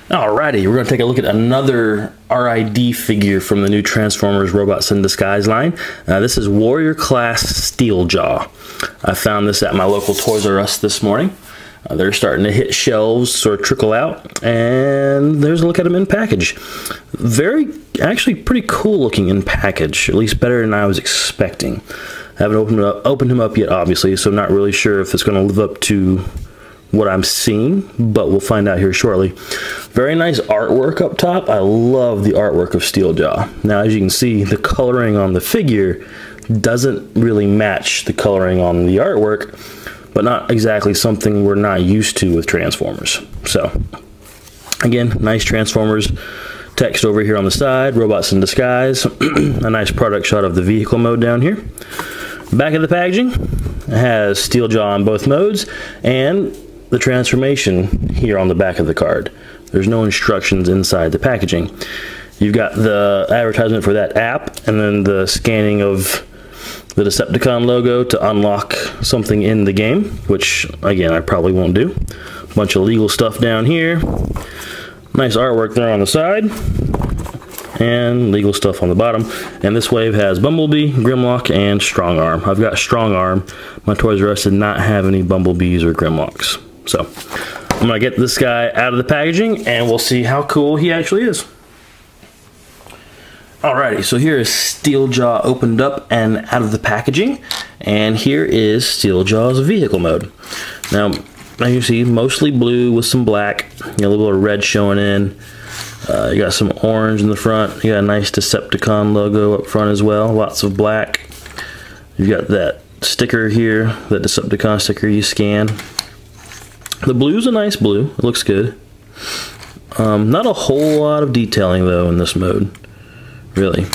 Alrighty, we're going to take a look at another RID figure from the new Transformers Robots in Disguise line. This is Warrior Class Steeljaw. I found this at my local Toys R Us this morning. They're starting to hit shelves, sort of trickle out, and there's a look at them in package. Actually pretty cool looking in package, at least better than I was expecting. I haven't opened him up yet, obviously, so I'm not really sure if it's going to live up to what I'm seeing, but we'll find out here shortly. Very nice artwork up top. I love the artwork of Steeljaw. Now, as you can see, the coloring on the figure doesn't really match the coloring on the artwork, but not exactly something we're not used to with Transformers. So, again, nice Transformers text over here on the side, Robots in Disguise, a nice product shot of the vehicle mode down here. Back of the packaging has Steeljaw in both modes, and the transformation here on the back of the card. There's no instructions inside the packaging. You've got the advertisement for that app, and then the scanning of the Decepticon logo to unlock something in the game, which again I probably won't do. Bunch of legal stuff down here. Nice artwork there on the side, and legal stuff on the bottom. And this wave has Bumblebee, Grimlock, and Strong Arm. I've got Strong Arm. My Toys R Us did not have any Bumblebees or Grimlocks. So I'm gonna get this guy out of the packaging and we'll see how cool he actually is. Alrighty, so here is Steeljaw opened up and out of the packaging, and here is Steeljaw's vehicle mode. Now, as you see, mostly blue with some black, a little bit of red showing in. You got some orange in the front. You got a nice Decepticon logo up front as well. Lots of black. You've got that sticker here, that Decepticon sticker you scan. The blue's a nice blue. It looks good. Not a whole lot of detailing though in this mode, really.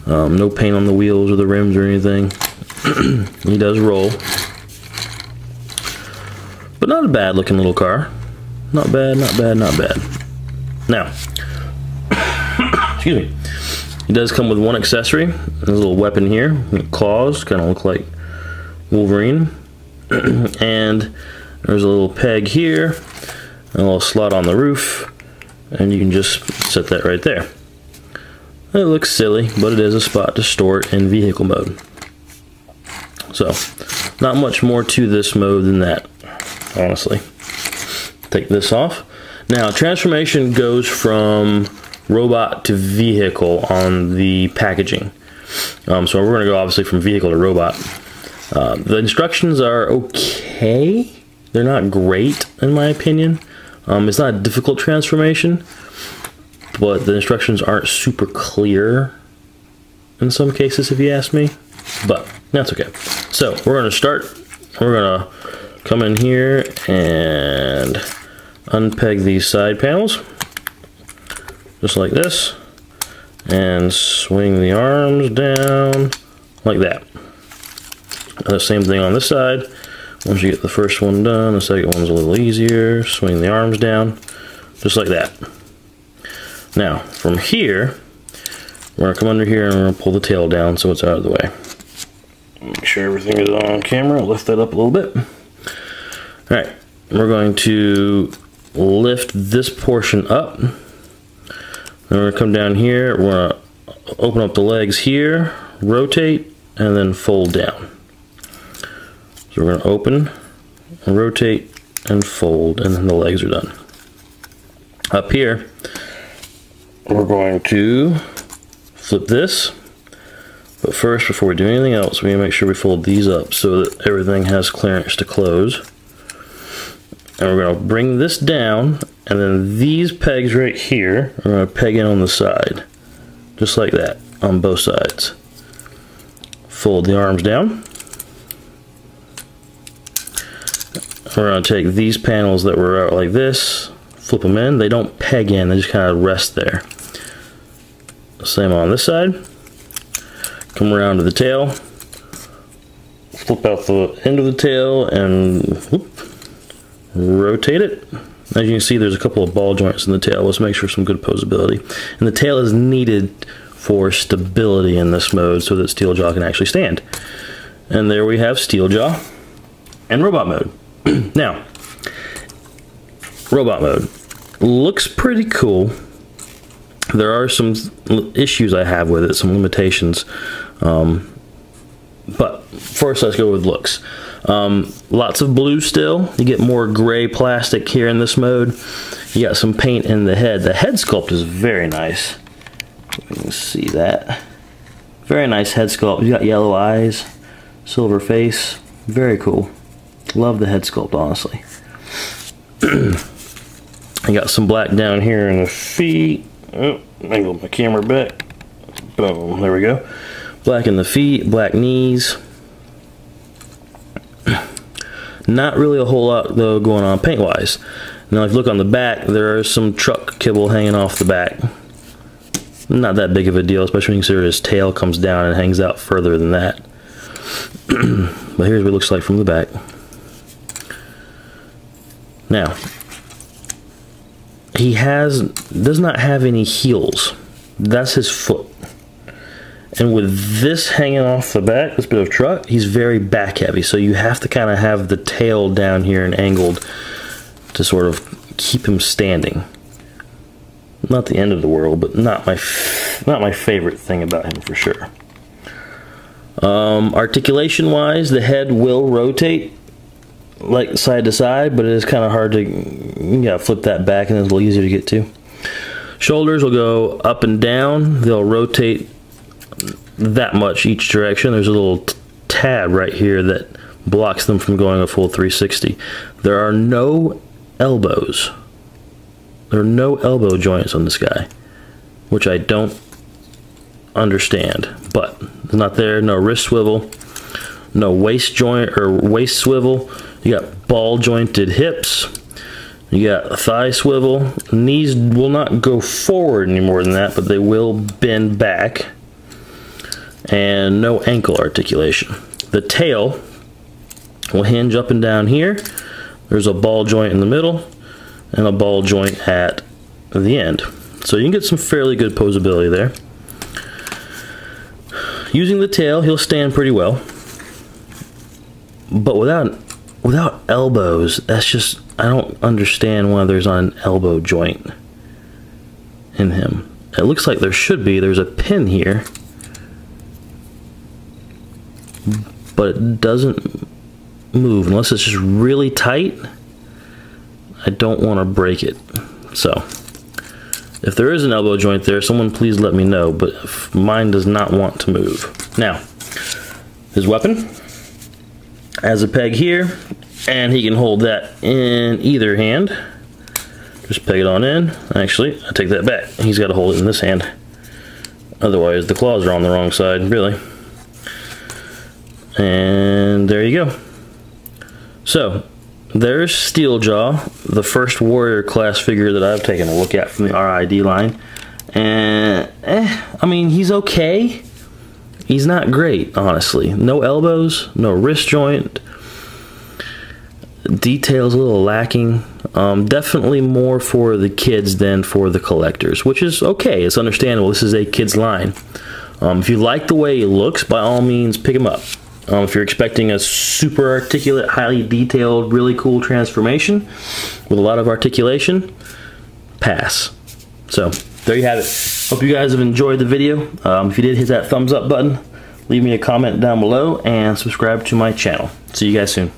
No paint on the wheels or the rims or anything. He does roll, but not a bad looking little car. Not bad, not bad, not bad. Now, excuse me. He does come with one accessory. There's a little weapon here. Claws, kind of look like Wolverine. And there's a little peg here, a little slot on the roof, and you can just set that right there. It looks silly, but it is a spot to store it in vehicle mode. So, not much more to this mode than that, honestly. Take this off. Now, transformation goes from robot to vehicle on the packaging. So we're going to go obviously from vehicle to robot. The instructions are okay. They're not great in my opinion. It's not a difficult transformation, but the instructions aren't super clear in some cases if you ask me, but that's okay. So we're going to start. We're going to come in here and unpeg these side panels just like this and swing the arms down like that. The same thing on this side. Once you get the first one done, the second one's a little easier. Swing the arms down just like that. Now from here we're going to come under here and we're going to pull the tail down so it's out of the way. Make sure everything is on camera. Lift that up a little bit. Alright, we're going to lift this portion up. Then we're going to come down here. We're going to open up the legs here, rotate, and then fold down. So we're going to open, rotate, and fold, and then the legs are done. Up here, we're going to flip this. But first, before we do anything else, we need to make sure we fold these up so that everything has clearance to close. And we're going to bring this down, and then these pegs right here are going to peg in on the side. Just like that, on both sides. Fold the arms down. We're going to take these panels that were out like this, flip them in. They don't peg in, they just kind of rest there. Same on this side. Come around to the tail, flip out the end of the tail, and whoop, rotate it. As you can see, there's a couple of ball joints in the tail. Let's make sure some good posability. And the tail is needed for stability in this mode so that Steeljaw can actually stand. And there we have Steeljaw and robot mode. Now, robot mode. looks pretty cool. There are some issues I have with it, some limitations. But first, let's go with looks. Lots of blue still. You get more gray plastic here in this mode. You got some paint in the head. The head sculpt is very nice. You can see that. Very nice head sculpt. You got yellow eyes, silver face. Very cool. Love the head sculpt, honestly. You got some black down here in the feet. Oh, angle my camera back. Boom, there we go. Black in the feet, black knees. Not really a whole lot though going on paint wise. Now if you look on the back, there is some truck kibble hanging off the back. Not that big of a deal, especially when you consider his tail comes down and hangs out further than that. But here's what it looks like from the back. Now, he does not have any heels. That's his foot. And with this hanging off the back, this bit of truck, he's very back heavy. So you have to kind of have the tail down here and angled to sort of keep him standing. Not the end of the world, but not my favorite thing about him for sure. Articulation wise, the head will rotate like side to side, but it is kind of hard to, you gotta flip that back and it's a little easier to get to. Shoulders will go up and down. They'll rotate that much each direction. There's a little tab right here that blocks them from going a full 360. There are no elbows. There are no elbow joints on this guy, which I don't understand, but it's not there. No wrist swivel, no waist joint or waist swivel. You got ball jointed hips. You got a thigh swivel. Knees will not go forward any more than that, but they will bend back. And no ankle articulation. The tail will hinge up and down here. There's a ball joint in the middle and a ball joint at the end. So you can get some fairly good posability there. Using the tail, he'll stand pretty well. But without elbows, that's just, I don't understand why there's not an elbow joint in him. It looks like there should be. There's a pin here, but it doesn't move unless it's just really tight. I don't want to break it. So if there is an elbow joint there, someone please let me know, but mine does not want to move. Now, his weapon has a peg here, and he can hold that in either hand. Just peg it on in. Actually, I take that back. He's got to hold it in this hand. Otherwise, the claws are on the wrong side, really. And there you go. So, there's Steeljaw, the first warrior class figure that I've taken a look at from the RID line. And, I mean, he's okay. He's not great, honestly. No elbows, no wrist joint. Details a little lacking. Definitely more for the kids than for the collectors, which is okay. It's understandable. This is a kid's line. If you like the way he looks, by all means, pick him up. If you're expecting a super articulate, highly detailed, really cool transformation with a lot of articulation, pass. So, there you have it. Hope you guys have enjoyed the video. If you did, hit that thumbs up button, leave me a comment down below, and subscribe to my channel. See you guys soon.